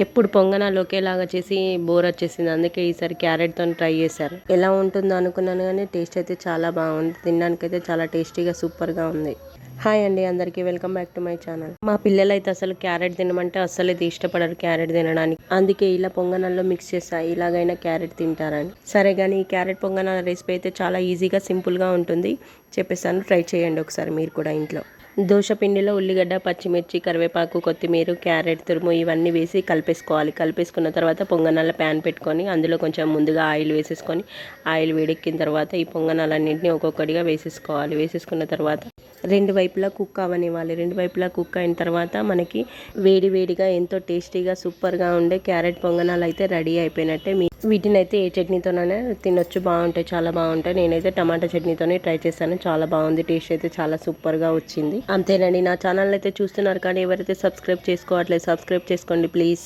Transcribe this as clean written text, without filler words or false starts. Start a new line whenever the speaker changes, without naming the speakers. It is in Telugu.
ఎప్పుడు పొంగనాలు ఒకేలాగా చేసి బోర్ వచ్చేసింది. అందుకే ఈసారి క్యారెట్తో ట్రై చేశారు. ఎలా ఉంటుందో అనుకున్నాను కానీ టేస్ట్ అయితే చాలా బాగుంది. తినడానికైతే చాలా టేస్టీగా సూపర్గా ఉంది. హాయ్ అండి, అందరికీ welcome back to my channel. మా పిల్లలైతే అసలు క్యారెట్ తినమంటే అస్సలు ఇష్టపడరు క్యారెట్ తినడానికి. అందుకే ఇలా పొంగనాల్లో మిక్స్ చేస్తా, ఇలాగైనా క్యారెట్ తింటారని. సరే కానీ ఈ క్యారెట్ పొంగనాల రెసిపీ అయితే చాలా ఈజీగా సింపుల్గా ఉంటుంది. చెప్పేస్తాను, ట్రై చేయండి ఒకసారి మీరు కూడా ఇంట్లో. దోశ పిండిలో ఉల్లిగడ్డ, పచ్చిమిర్చి, కరివేపాకు, కొత్తిమీర, క్యారెట్ తురుము ఇవన్నీ వేసి కలిపేసుకోవాలి. కలిపేసుకున్న తర్వాత పొంగనాల ప్యాన్ పెట్టుకొని అందులో కొంచెం ముందుగా ఆయిల్ వేసేసుకొని, ఆయిల్ వేడెక్కిన తర్వాత ఈ పొంగనాలన్నింటినీ ఒక్కొక్కటిగా వేసేసుకోవాలి. వేసేసుకున్న తర్వాత రెండు వైపులా కుక్ అవనివ్వాలి. రెండు వైపులా కుక్ అయిన తర్వాత మనకి వేడిగా ఎంతో టేస్టీగా సూపర్గా ఉండే క్యారెట్ పొంగనాలు అయితే రెడీ అయిపోయినట్టే. వీటిని అయితే ఏ చట్నీతోనైనా తినొచ్చు, బాగుంటాయి, చాలా బాగుంటాయి. నేనైతే టమాటా చట్నీతోనే ట్రై చేశాను, చాలా బాగుంది. టేస్ట్ అయితే చాలా సూపర్గా వచ్చింది. అంతేనండి. నా ఛానల్ అయితే చూస్తున్నారు కానీ ఎవరైతే సబ్స్క్రైబ్ చేసుకోవట్లేదు సబ్స్క్రైబ్ చేసుకోండి ప్లీజ్.